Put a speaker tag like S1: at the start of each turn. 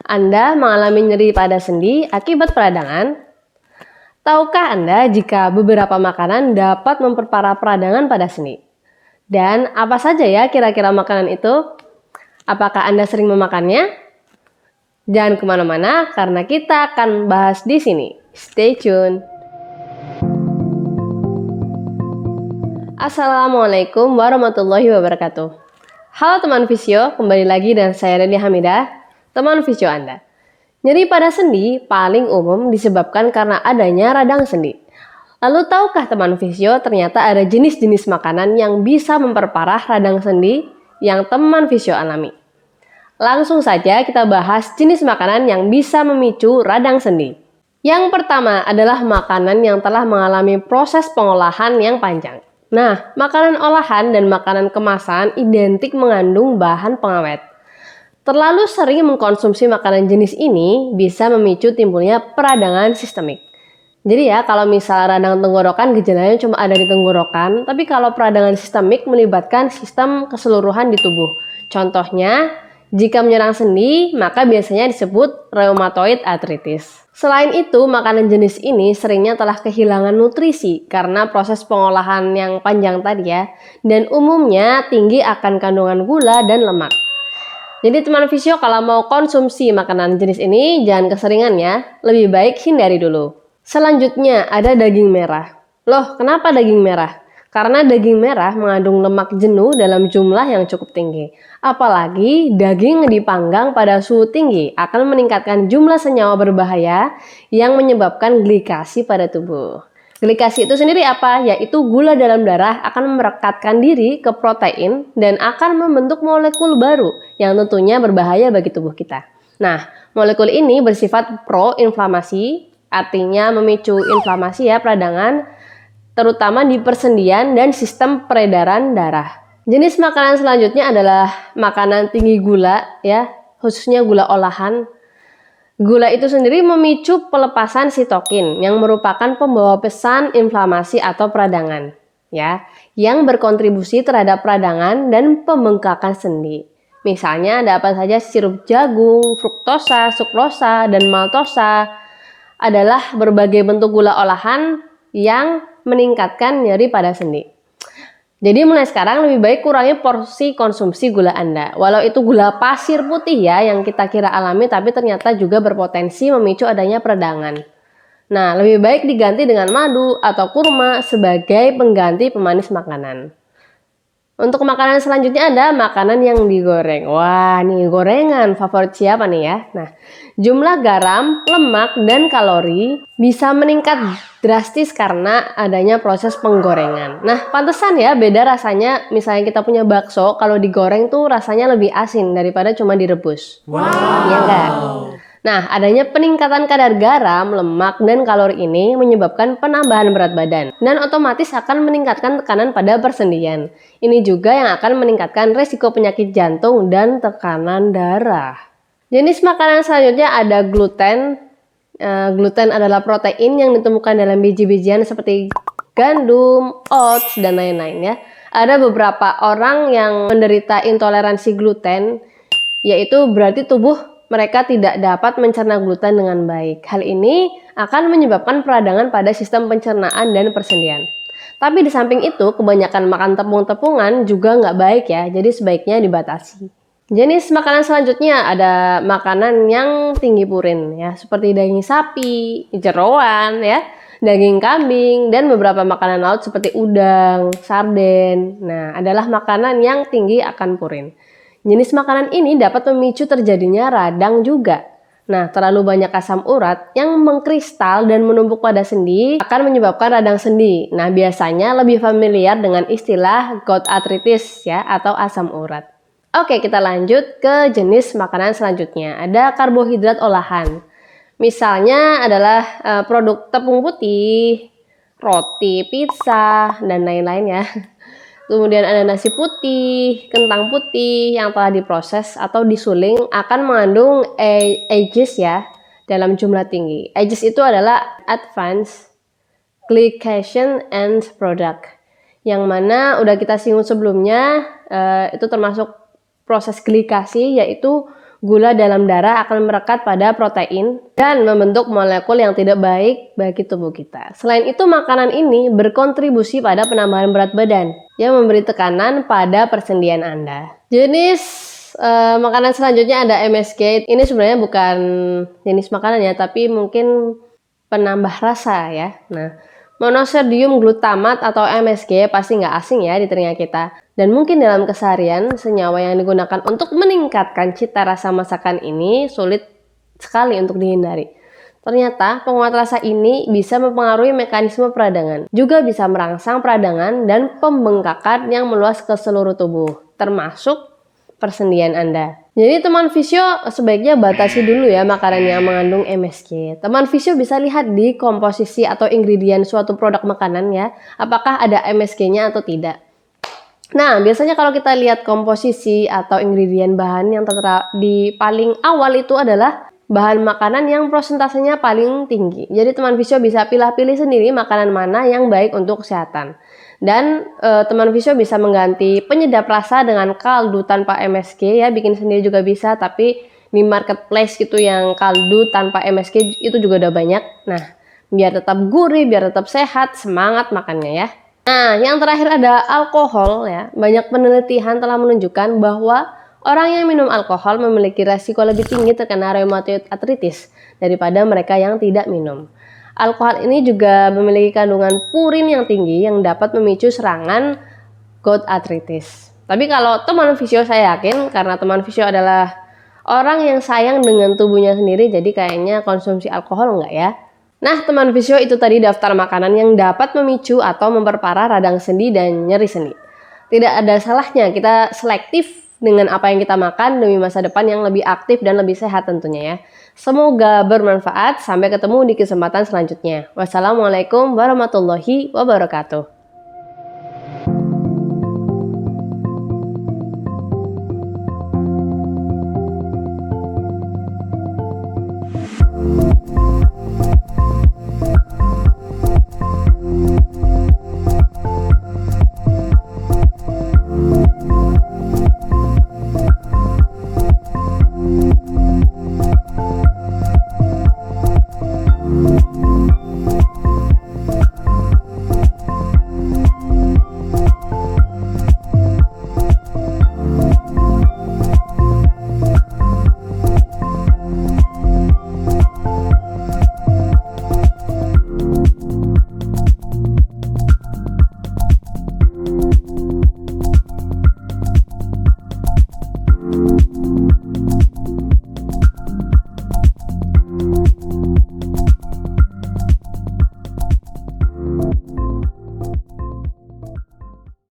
S1: Anda mengalami nyeri pada sendi akibat peradangan? Tahukah Anda jika beberapa makanan dapat memperparah peradangan pada sendi? Dan apa saja ya kira-kira makanan itu? Apakah Anda sering memakannya? Jangan kemana-mana karena kita akan bahas di sini. Stay tune. Assalamualaikum warahmatullahi wabarakatuh. Halo teman Visio, kembali lagi dengan saya Deni Hamidah, teman Visio Anda. Nyeri pada sendi paling umum disebabkan karena adanya radang sendi. Lalu tahukah teman Visio ternyata ada jenis-jenis makanan yang bisa memperparah radang sendi yang teman Visio alami? Langsung saja kita bahas jenis makanan yang bisa memicu radang sendi. Yang pertama adalah makanan yang telah mengalami proses pengolahan yang panjang. Nah, makanan olahan dan makanan kemasan identik mengandung bahan pengawet. Terlalu sering mengkonsumsi makanan jenis ini bisa memicu timbulnya peradangan sistemik. Jadi ya, kalau misal radang tenggorokan gejalanya cuma ada di tenggorokan, tapi kalau peradangan sistemik melibatkan sistem keseluruhan di tubuh. Contohnya, jika menyerang sendi, maka biasanya disebut rheumatoid arthritis. Selain itu, makanan jenis ini seringnya telah kehilangan nutrisi karena proses pengolahan yang panjang tadi ya, dan umumnya tinggi akan kandungan gula dan lemak. Jadi teman Visio kalau mau konsumsi makanan jenis ini jangan keseringan ya, lebih baik hindari dulu. Selanjutnya ada daging merah. Loh, kenapa daging merah? Karena daging merah mengandung lemak jenuh dalam jumlah yang cukup tinggi. Apalagi daging dipanggang pada suhu tinggi akan meningkatkan jumlah senyawa berbahaya yang menyebabkan glikasi pada tubuh. Glikasi itu sendiri apa? Yaitu gula dalam darah akan merekatkan diri ke protein dan akan membentuk molekul baru yang tentunya berbahaya bagi tubuh kita. Nah, molekul ini bersifat pro-inflamasi, artinya memicu inflamasi ya, peradangan, terutama di persendian dan sistem peredaran darah. Jenis makanan selanjutnya adalah makanan tinggi gula ya, khususnya gula olahan. Gula itu sendiri memicu pelepasan sitokin yang merupakan pembawa pesan inflamasi atau peradangan ya, yang berkontribusi terhadap peradangan dan pembengkakan sendi. Misalnya ada apa saja? Sirup jagung, fruktosa, sukrosa, dan maltosa adalah berbagai bentuk gula olahan yang meningkatkan nyeri pada sendi. Jadi mulai sekarang lebih baik kurangi porsi konsumsi gula Anda. Walau itu gula pasir putih ya yang kita kira alami, tapi ternyata juga berpotensi memicu adanya peradangan. Nah, lebih baik diganti dengan madu atau kurma sebagai pengganti pemanis makanan. Untuk makanan selanjutnya ada makanan yang digoreng. Wah, nih gorengan favorit siapa nih ya? Nah, jumlah garam, lemak, dan kalori bisa meningkat drastis karena adanya proses penggorengan. Nah, pantesan ya beda rasanya. Misalnya kita punya bakso, kalau digoreng tuh rasanya lebih asin daripada cuma direbus. Wow. Iya enggak? Nah, adanya peningkatan kadar garam, lemak, dan kalori ini menyebabkan penambahan berat badan dan otomatis akan meningkatkan tekanan pada persendian. Ini juga yang akan meningkatkan resiko penyakit jantung dan tekanan darah. Jenis makanan selanjutnya ada gluten. Gluten adalah protein yang ditemukan dalam biji-bijian seperti gandum, oats, dan lain-lain ya. Ada beberapa orang yang menderita intoleransi gluten, yaitu berarti tubuh mereka tidak dapat mencerna gluten dengan baik. Hal ini akan menyebabkan peradangan pada sistem pencernaan dan persendian. Tapi di samping itu, kebanyakan makan tepung-tepungan juga nggak baik ya, jadi sebaiknya dibatasi. Jenis makanan selanjutnya ada makanan yang tinggi purin ya, seperti daging sapi, jeroan ya, daging kambing, dan beberapa makanan laut seperti udang, sarden. Nah, adalah makanan yang tinggi akan purin. Jenis makanan ini dapat memicu terjadinya radang juga. Nah, terlalu banyak asam urat yang mengkristal dan menumpuk pada sendi akan menyebabkan radang sendi. Nah, biasanya lebih familiar dengan istilah gout arthritis ya, atau asam urat. Oke, kita lanjut ke jenis makanan selanjutnya. Ada karbohidrat olahan. Misalnya adalah produk tepung putih, roti, pizza, dan lain-lain ya. Kemudian ada nasi putih, kentang putih yang telah diproses atau disuling akan mengandung AGEs ya dalam jumlah tinggi. AGEs itu adalah Advanced Glycation End Product, yang mana udah kita singgung sebelumnya, itu termasuk proses glikasi, yaitu Gula dalam darah akan merekat pada protein dan membentuk molekul yang tidak baik bagi tubuh kita. Selain itu, makanan ini berkontribusi pada penambahan berat badan yang memberi tekanan pada persendian Anda. Jenis makanan selanjutnya ada MSG. Ini sebenarnya bukan jenis makanan ya, tapi mungkin penambah rasa ya. Nah, monosodium glutamat atau MSG pasti nggak asing ya di telinga kita. Dan mungkin dalam keseharian, senyawa yang digunakan untuk meningkatkan cita rasa masakan ini sulit sekali untuk dihindari. Ternyata penguat rasa ini bisa mempengaruhi mekanisme peradangan, juga bisa merangsang peradangan dan pembengkakan yang meluas ke seluruh tubuh, termasuk persendian Anda. Jadi teman Visio sebaiknya batasi dulu ya makanan yang mengandung MSG. Teman Visio bisa lihat di komposisi atau ingredient suatu produk makanan ya, apakah ada MSG-nya atau tidak. Nah, biasanya kalau kita lihat komposisi atau ingredient bahan yang tertera di paling awal itu adalah bahan makanan yang prosentasenya paling tinggi. Jadi teman Visio bisa pilih-pilih sendiri makanan mana yang baik untuk kesehatan. Dan teman Visio bisa mengganti penyedap rasa dengan kaldu tanpa MSG ya, bikin sendiri juga bisa, tapi di marketplace gitu yang kaldu tanpa MSG itu juga udah banyak. Nah, biar tetap gurih, biar tetap sehat, semangat makannya ya. Nah, yang terakhir ada alkohol ya. Banyak penelitian telah menunjukkan bahwa orang yang minum alkohol memiliki resiko lebih tinggi terkena rheumatoid arthritis daripada mereka yang tidak minum. Alkohol ini juga memiliki kandungan purin yang tinggi yang dapat memicu serangan gout arthritis. Tapi kalau teman Visio, saya yakin karena teman Visio adalah orang yang sayang dengan tubuhnya sendiri, jadi kayaknya konsumsi alkohol enggak ya. Nah, teman Visio, itu tadi daftar makanan yang dapat memicu atau memperparah radang sendi dan nyeri sendi. Tidak ada salahnya kita selektif dengan apa yang kita makan demi masa depan yang lebih aktif dan lebih sehat tentunya ya. Semoga bermanfaat. Sampai ketemu di kesempatan selanjutnya. Wassalamualaikum warahmatullahi wabarakatuh.